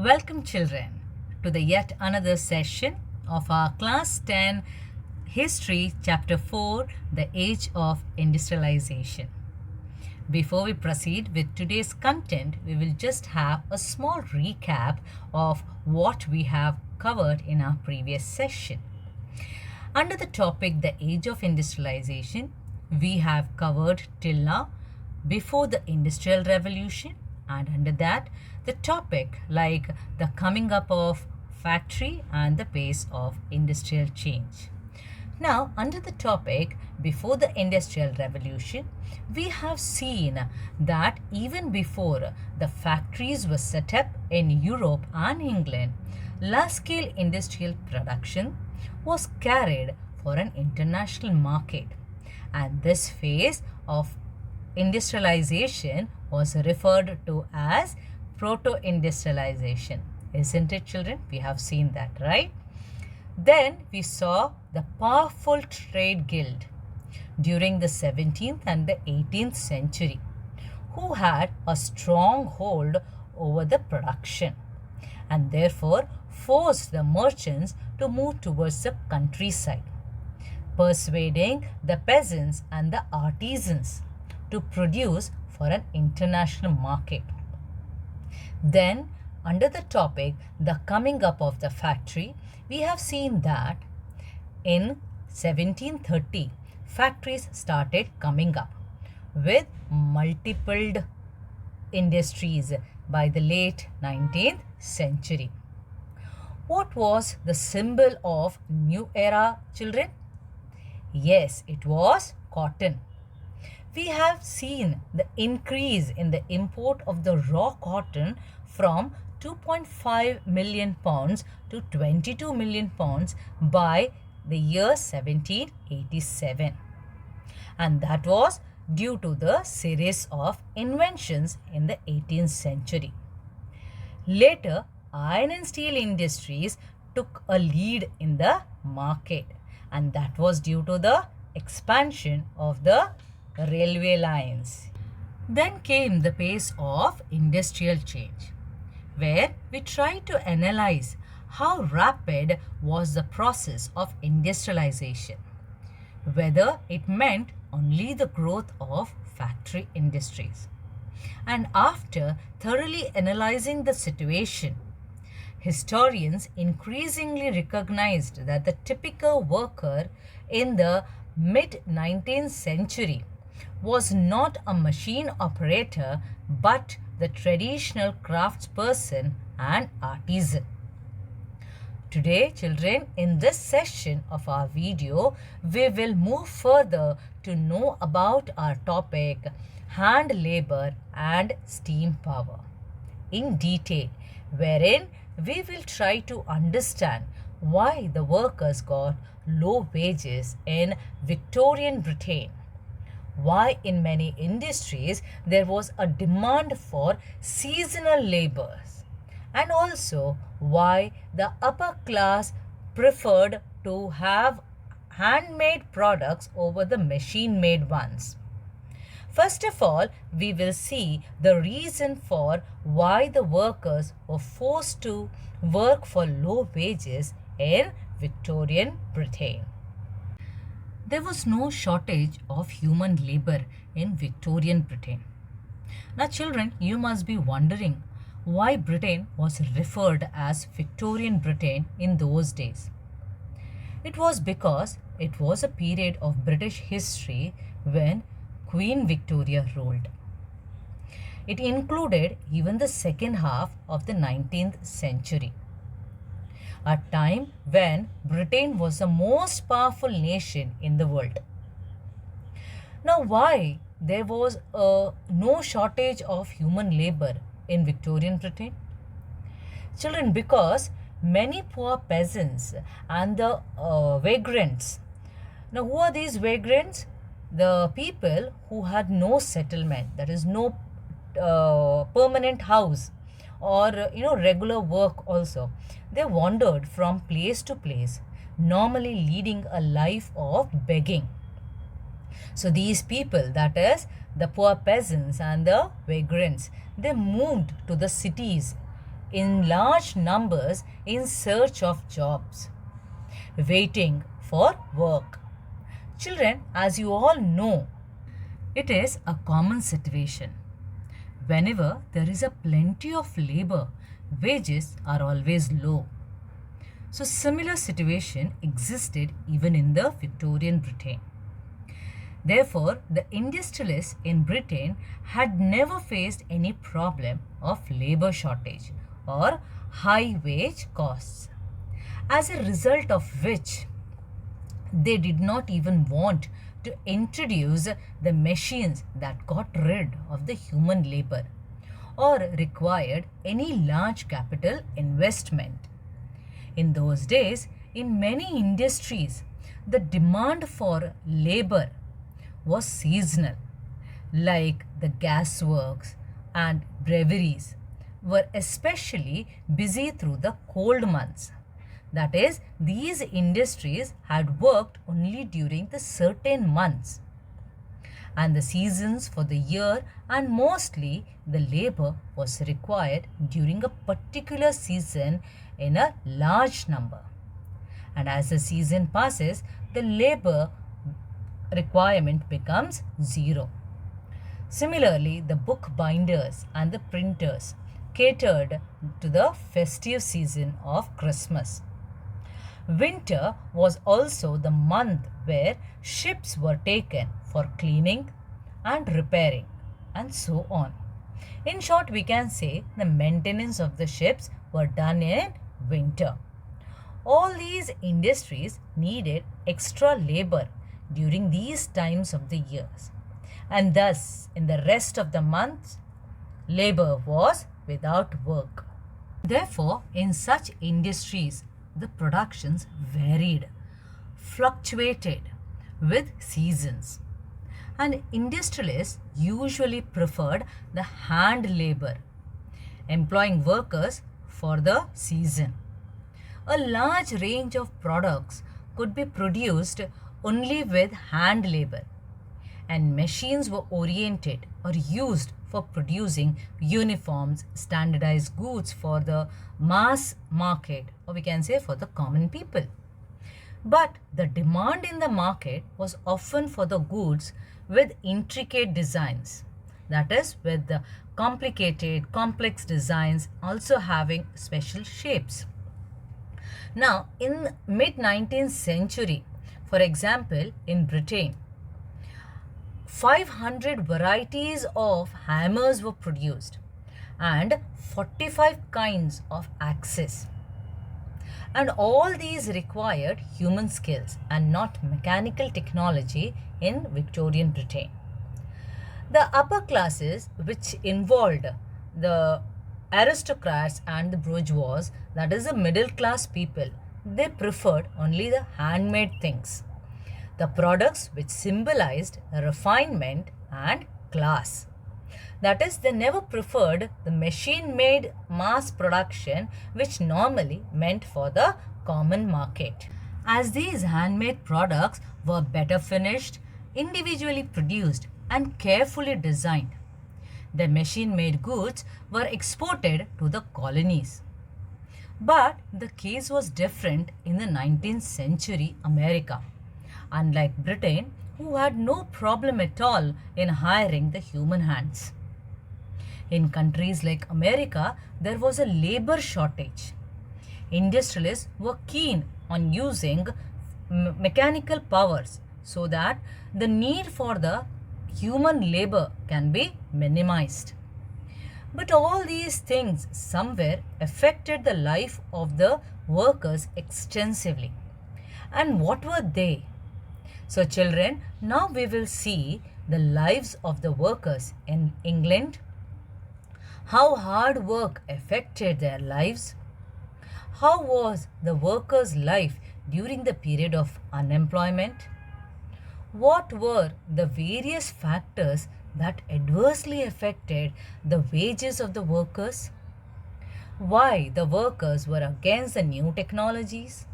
Welcome children to the yet another session of our class 10 history chapter 4, the age of industrialization. Before we proceed with today's content, we will just have a small recap of what we have covered in our previous session. Under the topic the age of industrialization, we have covered till now before the industrial revolution, and under that the topic like the coming up of factory and the pace of industrial change. Now, under the topic before the industrial revolution, we have seen that even before the factories were set up in Europe and England, large-scale industrial production was carried for an international market, and this phase of industrialization was referred to as proto-industrialization. Isn't it, children? We have seen that, right? Then we saw the powerful trade guild during the 17th and the 18th century, who had a strong hold over the production and therefore forced the merchants to move towards the countryside, persuading the peasants and the artisans to produce for an international market. Then, under the topic the coming up of the factory, we have seen that in 1730 factories started coming up with multiple industries by the late 19th century. What was the symbol of new era, children? Yes, it was cotton. We have seen the increase in the import of the raw cotton from 2.5 million pounds to 22 million pounds by the year 1787. And that was due to the series of inventions in the 18th century. Later, iron and steel industries took a lead in the market, and that was due to the expansion of the railway lines. Then came the pace of industrial change, where we tried to analyze how rapid was the process of industrialization, whether it meant only the growth of factory industries. And after thoroughly analyzing the situation, historians increasingly recognized that the typical worker in the mid-19th century was not a machine operator but the traditional craftsperson and artisan. Today, children, in this session of our video, we will move further to know about our topic hand labor and steam power in detail, wherein we will try to understand why the workers got low wages in Victorian Britain, why in many industries there was a demand for seasonal laborers, and also why the upper class preferred to have handmade products over the machine-made ones. First of all, we will see the reason for why the workers were forced to work for low wages in Victorian Britain. There was no shortage of human labor in Victorian Britain. Now, children, you must be wondering why Britain was referred as Victorian Britain in those days. It was because it was a period of British history when Queen Victoria ruled. It included even the second half of the 19th century, a time when Britain was the most powerful nation in the world. Now, why there was no shortage of human labor in Victorian Britain? Children, because many poor peasants and the vagrants. Now, who are these vagrants? The people who had no settlement, that is no permanent house or regular work also. They wandered from place to place, normally leading a life of begging. So these people, that is the poor peasants and the vagrants, they moved to the cities in large numbers in search of jobs, waiting for work. Children, as you all know, it is a common situation. Whenever there is a plenty of labor, wages are always low. So similar situation existed even in the Victorian Britain. Therefore, the industrialists in Britain had never faced any problem of labor shortage or high wage costs, as a result of which they did not even want to introduce the machines that got rid of the human labor or required any large capital investment. In those days, in many industries, the demand for labor was seasonal, like the gasworks and breweries were especially busy through the cold months. That is, these industries had worked only during the certain months and the seasons for the year, and mostly the labor was required during a particular season in a large number. And as the season passes, the labor requirement becomes zero. Similarly, the bookbinders and the printers catered to the festive season of Christmas. Winter was also the month where ships were taken for cleaning and repairing, and so on. In short, we can say the maintenance of the ships were done in winter. All these industries needed extra labor during these times of the years, and thus in the rest of the months, labor was without work. Therefore, in such industries, the productions varied, fluctuated with seasons, and industrialists usually preferred the hand labor, employing workers for the season. A large range of products could be produced only with hand labor, and machines were oriented or used for producing uniforms, standardized goods for the mass market, or we can say for the common people. But the demand in the market was often for the goods with intricate designs, that is, with the complicated, complex designs also having special shapes. Now, in mid-19th century, for example, in Britain, 500 varieties of hammers were produced and 45 kinds of axes. And all these required human skills and not mechanical technology in Victorian Britain. The upper classes, which involved the aristocrats and the bourgeois, that is the middle class people, they preferred only the handmade things, the products which symbolized refinement and class. That is, they never preferred the machine-made mass production, which normally meant for the common market. As these handmade products were better finished, individually produced and carefully designed, the machine-made goods were exported to the colonies. But the case was different in the 19th century America, unlike Britain, who had no problem at all in hiring the human hands. In countries like America, there was a labor shortage. Industrialists were keen on using mechanical powers so that the need for the human labor can be minimized. But all these things somewhere affected the life of the workers extensively. And what were they? So children, now we will see the lives of the workers in England, how hard work affected their lives, how was the workers' life during the period of unemployment, what were the various factors that adversely affected the wages of the workers, why the workers were against the new technologies,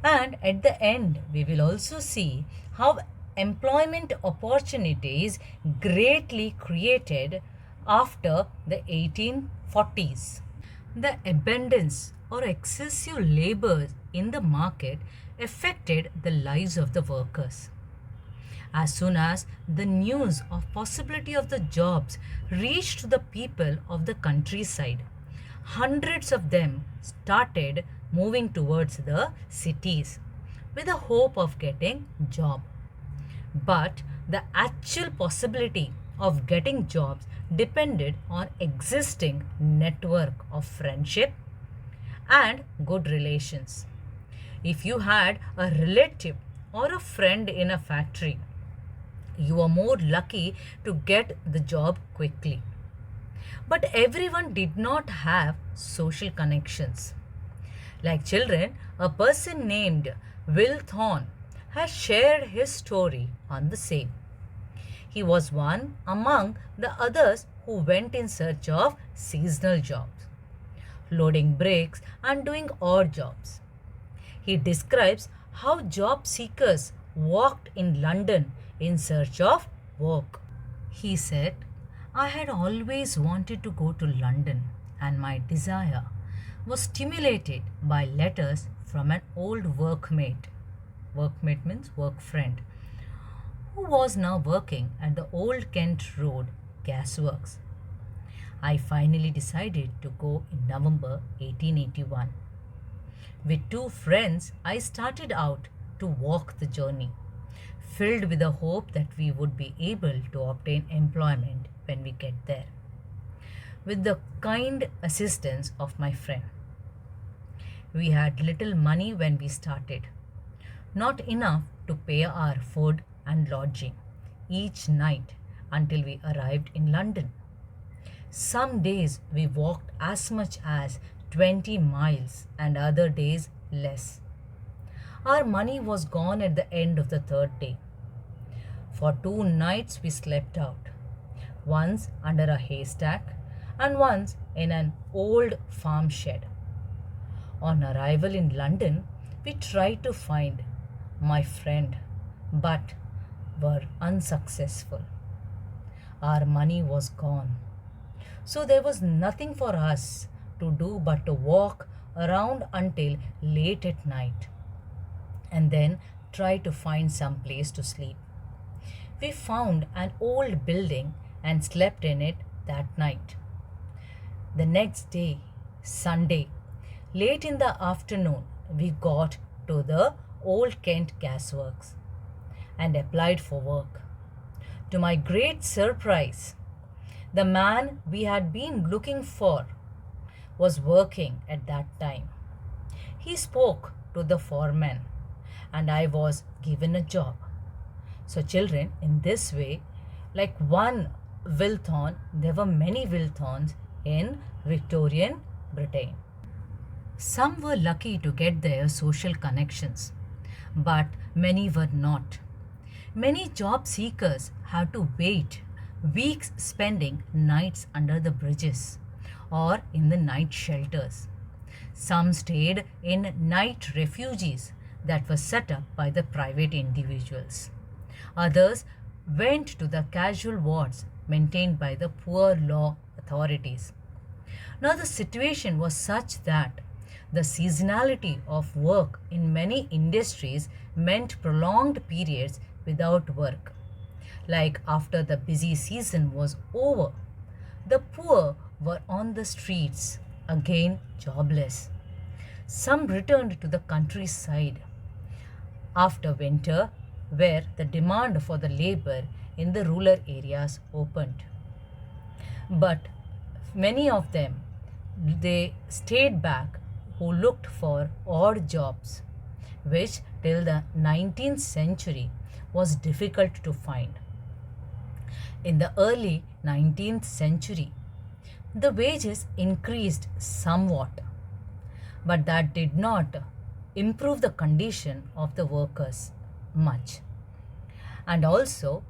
and at the end we will also see how employment opportunities greatly created after the 1840s. The abundance or excessive labor in the market affected the lives of the workers. As soon as the news of possibility of the jobs reached the people of the countryside, hundreds of them started moving towards the cities with the hope of getting job. But the actual possibility of getting jobs depended on existing network of friendship and good relations. If you had a relative or a friend in a factory, you are more lucky to get the job quickly. But everyone did not have social connections. Like children, a person named Will Thorne has shared his story on the same. He was one among the others who went in search of seasonal jobs, loading bricks and doing odd jobs. He describes how job seekers walked in London in search of work. He said, I had always wanted to go to London, and my desire was stimulated by letters from an old workmate. Workmate means work friend, who was now working at the Old Kent Road gasworks. I finally decided to go in November 1881. With two friends, I started out to walk the journey, filled with the hope that we would be able to obtain employment when we get there, with the kind assistance of my friend. We had little money when we started, not enough to pay our food and lodging each night until we arrived in London. Some days we walked as much as 20 miles and other days less. Our money was gone at the end of the third day. For 2 nights we slept out, once under a haystack and once in an old farm shed. On arrival in London, we tried to find my friend, but were unsuccessful. Our money was gone, so there was nothing for us to do but to walk around until late at night and then try to find some place to sleep. We found an old building and slept in it that night. The next day, Sunday, late in the afternoon, we got to the Old Kent gasworks and applied for work. To my great surprise, the man we had been looking for was working at that time. He spoke to the foreman and I was given a job. So children, in this way, like one Wilthorne, there were many Wilthornes in Victorian Britain. Some were lucky to get their social connections, but many were not. Many job seekers had to wait weeks spending nights under the bridges or in the night shelters. Some stayed in night refuges that were set up by the private individuals. Others went to the casual wards maintained by the poor law authorities. Now the situation was such that the seasonality of work in many industries meant prolonged periods without work. Like after the busy season was over, the poor were on the streets, again jobless. Some returned to the countryside after winter, where the demand for the labor in the rural areas opened. But many of them, they stayed back who looked for odd jobs, which till the 19th century was difficult to find. In the early 19th century, the wages increased somewhat, but that did not improve the condition of the workers much. And also,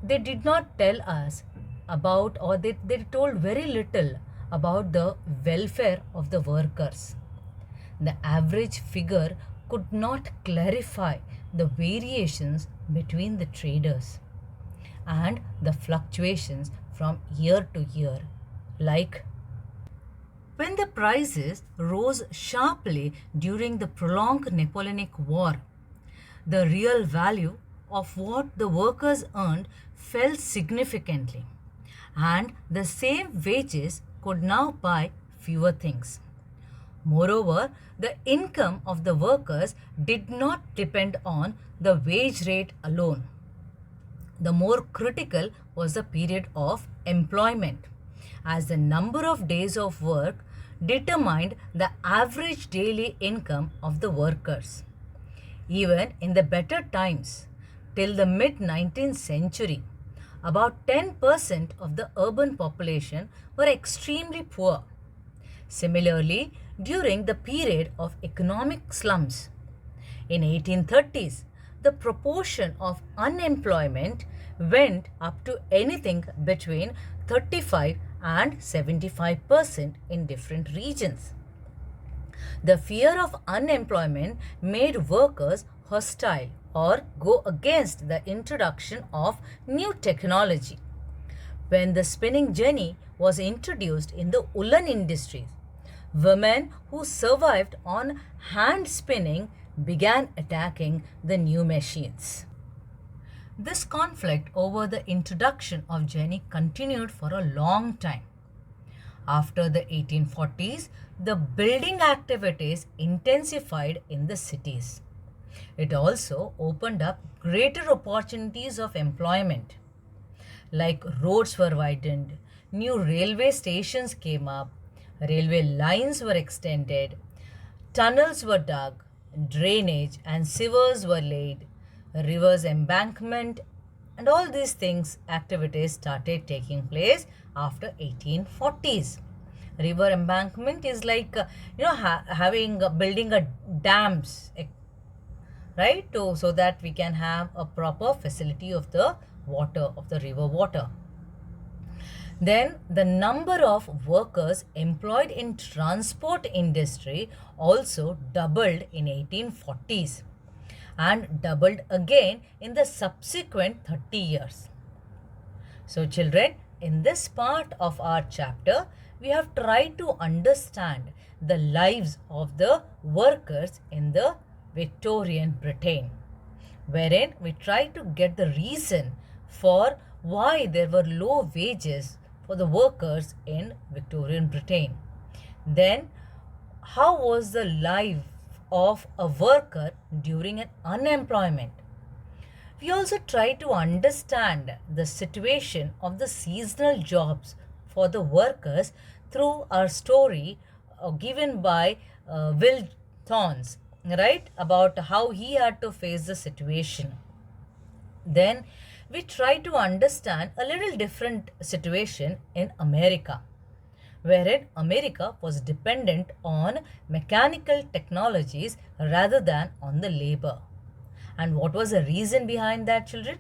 they did not tell us about, or they told very little about the welfare of the workers. The average figure could not clarify the variations between the traders and the fluctuations from year to year, like When the prices rose sharply during the prolonged Napoleonic War, the real value of what the workers earned fell significantly, and the same wages could now buy fewer things. Moreover, the income of the workers did not depend on the wage rate alone. The more critical was the period of employment, as the number of days of work determined the average daily income of the workers. Even in the better times, till the mid 19th century, about 10% of the urban population were extremely poor. Similarly, during the period of economic slums, in 1830s, the proportion of unemployment went up to anything between 35 and 75% in different regions. The fear of unemployment made workers hostile or go against the introduction of new technology. When the spinning jenny was introduced in the woolen industries, women who survived on hand spinning began attacking the new machines. This conflict over the introduction of jenny continued for a long time. After the 1840s, the building activities intensified in the cities. It also opened up greater opportunities of employment. Like roads were widened, new railway stations came up, railway lines were extended, tunnels were dug, drainage and sewers were laid, rivers embankment, and all these things, activities started taking place after 1840s. River embankment is like building a dams, right, so that we can have a proper facility of the water, of the river water. Then the number of workers employed in transport industry also doubled in 1840s and doubled again in the subsequent 30 years. So children, in this part of our chapter, we have tried to understand the lives of the workers in the Victorian Britain, wherein we try to get the reason for why there were low wages for the workers in Victorian Britain. Then, how was the life of a worker during an unemployment? We also try to understand the situation of the seasonal jobs for the workers through our story given by Will Thorns, right, about how he had to face the situation. Then we try to understand a little different situation in America, wherein America was dependent on mechanical technologies rather than on the labor. And what was the reason behind that, children?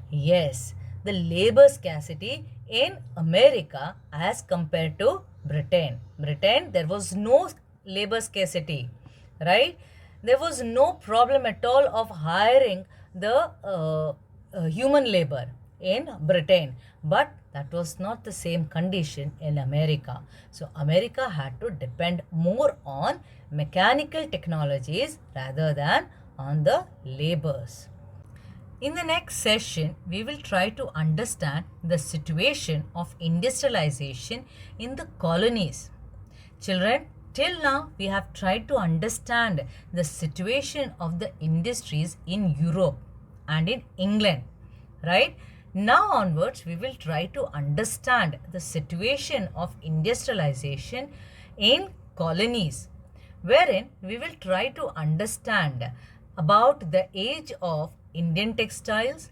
Yes, the labor scarcity in America as compared to Britain. Britain, there was no labor scarcity, right? There was no problem at all of hiring the human labor in Britain, but that was not the same condition in America. So America had to depend more on mechanical technologies rather than on the labors. In the next session, we will try to understand the situation of industrialization in the colonies. Children, till now we have tried to understand the situation of the industries in Europe and in England, right? Now onwards, we will try to understand the situation of industrialization in colonies, wherein we will try to understand about the age of Indian textiles,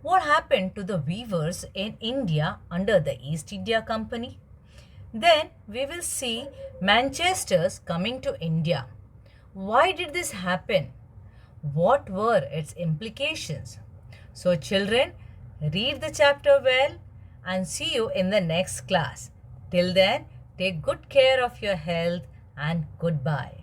what happened to the weavers in India under the East India Company. Then we will see Manchester's coming to India. Why did this happen? What were its implications? So children, read the chapter well and see you in the next class. Till then, take good care of your health and goodbye.